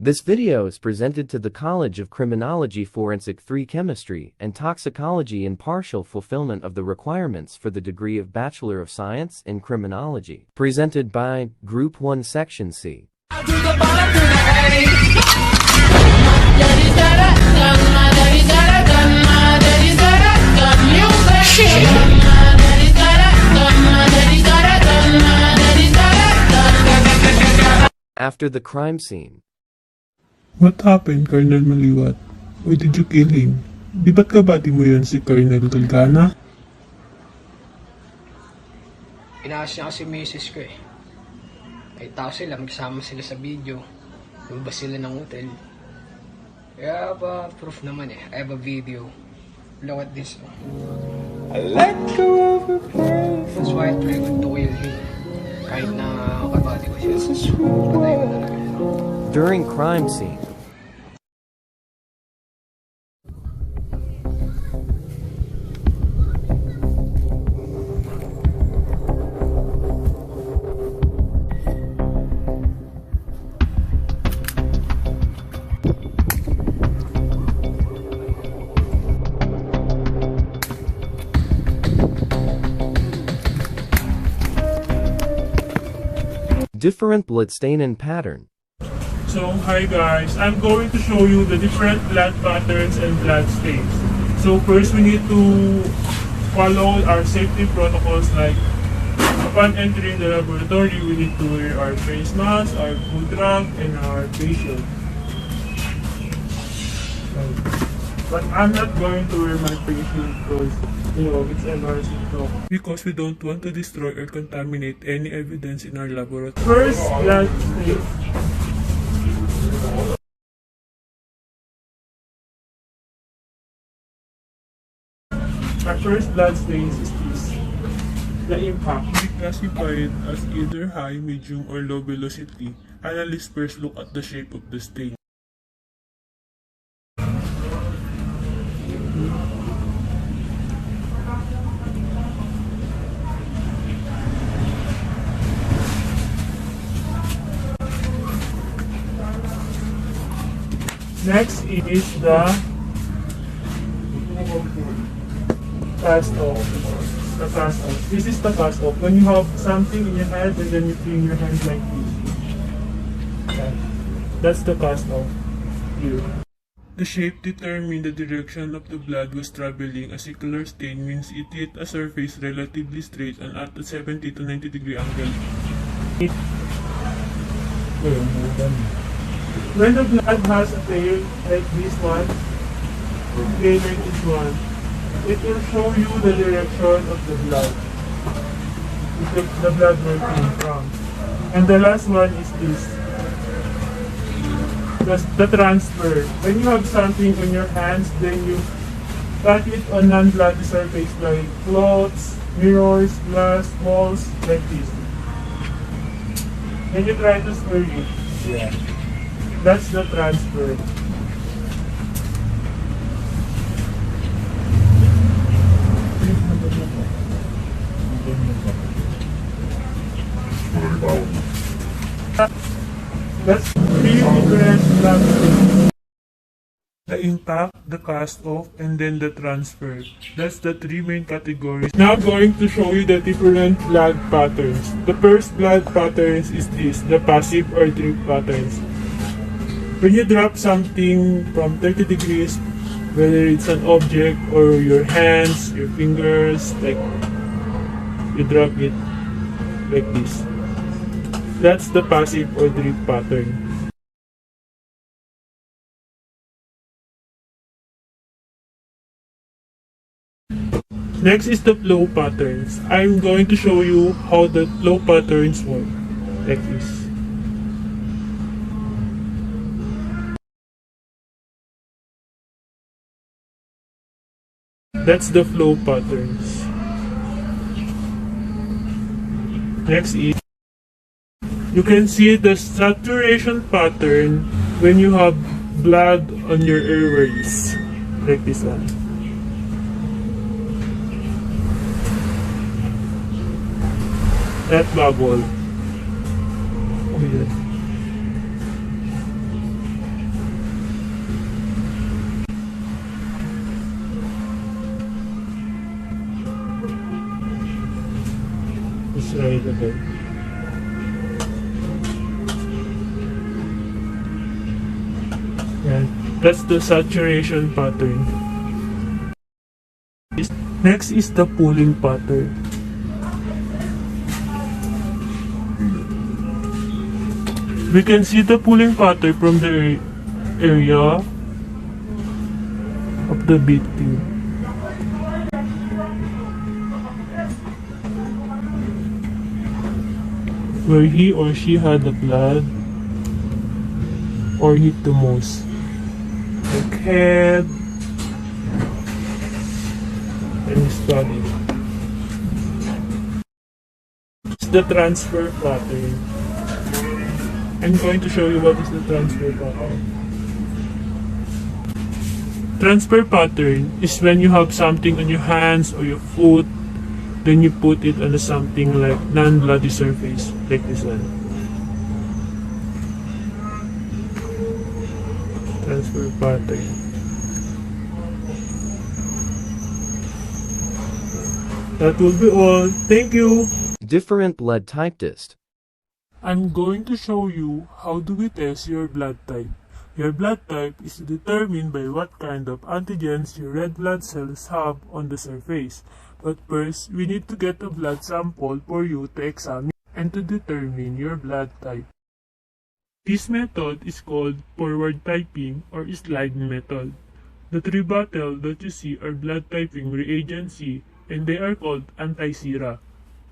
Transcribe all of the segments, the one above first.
This video is presented to the College of Criminology Forensic 3 Chemistry and Toxicology in partial fulfillment of the requirements for the degree of Bachelor of Science in Criminology. Presented by Group 1 Section C. After the crime scene. What happened, Colonel Maliwat? Why did you kill him? Di ba't kabati mo yun si Colonel Tulgana? Pinakas niya kasi misis ko eh. Ay tao sila, magsama sila sa video. Lumabas sila ng hotel. Kaya ba, proof naman eh. I have a video. Look at this. I let go of your pain. That's why I tried to kill him. Kahit na kabati ko siya. Patay ko talaga. During crime scene. Different blood stain and pattern. So, hi guys, I'm going to show you the different blood patterns and blood stains. So first we need to follow our safety protocols, like upon entering the laboratory, we need to wear our face mask, our food wrap, and our face shield. But I'm not going to wear my face shield because, it's embarrassing. Because we don't want to destroy or contaminate any evidence in our laboratory. First blood stain. Our first blood stains is this. The impact. We classify it as either high, medium, or low velocity. Analysts first look at the shape of the stain. Next is the cast off. The cast off. This is the cast off. When you have something in your hand and then you clean your hands like this. Okay. That's the cast off here. The shape determines the direction of the blood was traveling. A circular stain means it hit a surface relatively straight and at a 70 to 90 degree angle. When the blood has a tail like this one, tail like this one, it will show you the direction of the blood. The blood where it came from. And the last one is this. The transfer. When you have something on your hands, then you cut it on non-bloody surface like clothes, mirrors, glass, walls, like this. Then you try to square it. Yeah. That's the transfer. That's three different blood stains. The impact, the cast off, and then the transfer. That's the three main categories. Now I'm going to show you the different blood patterns. The first blood patterns is this, the passive or drip patterns. When you drop something from 30 degrees, whether it's an object or your hands, your fingers, like you drop it like this. That's the passive or drip pattern. Next is the flow patterns. I'm going to show you how the flow patterns work, like this. That's the flow patterns. Next is, you can see the saturation pattern when you have blood on your airways, like this one. That bubble. Oh yeah. right ahead. Yan. That's the saturation pattern. Next is the pooling pattern. We can see the pooling pattern from the area of the victim. Where he or she had the blood or hit the most. Like head and his body. It's the transfer pattern. I'm going to show you what is the transfer pattern. Transfer pattern is when you have something on your hands or your foot, then you put it on something like non-bloody surface, like this one. Transfer pattern. That will be all. Thank you. Different blood type test. I'm going to show you how do we test your blood type. Your blood type is determined by what kind of antigens your red blood cells have on the surface. But first, we need to get a blood sample for you to examine and to determine your blood type. This method is called forward typing or sliding method. The three bottles that you see are blood typing reagent C and they are called anti-sera.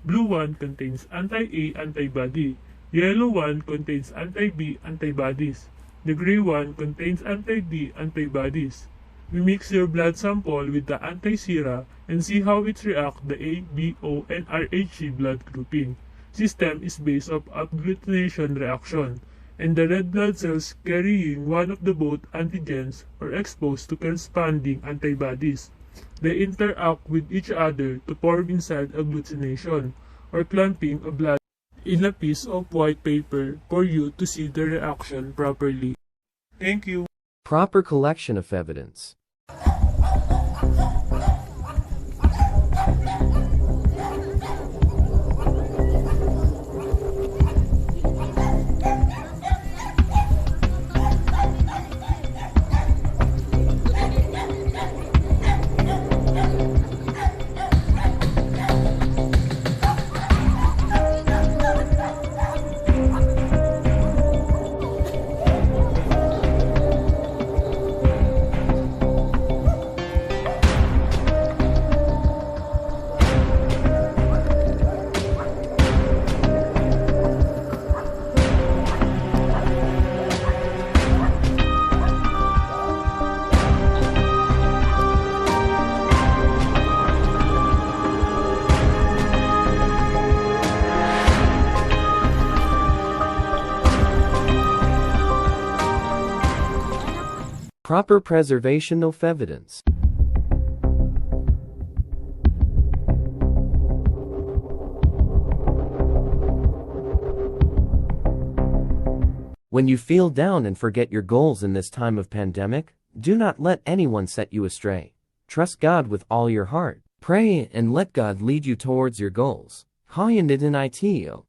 Blue one contains anti-A antibody. Yellow one contains anti-B antibodies. The gray one contains anti-D antibodies. We mix your blood sample with the anti-sera and see how it reacts the A, B, O, and Rhg blood grouping. System is based on agglutination reaction, and the red blood cells carrying one of the both antigens are exposed to corresponding antibodies. They interact with each other to form inside agglutination, or clumping of blood in a piece of white paper for you to see the reaction properly. Thank you. Proper collection of evidence. Proper preservation of evidence. When you feel down and forget your goals in this time of pandemic, do not let anyone set you astray. Trust God with all your heart. Pray and let God lead you towards your goals. Hayan din itio.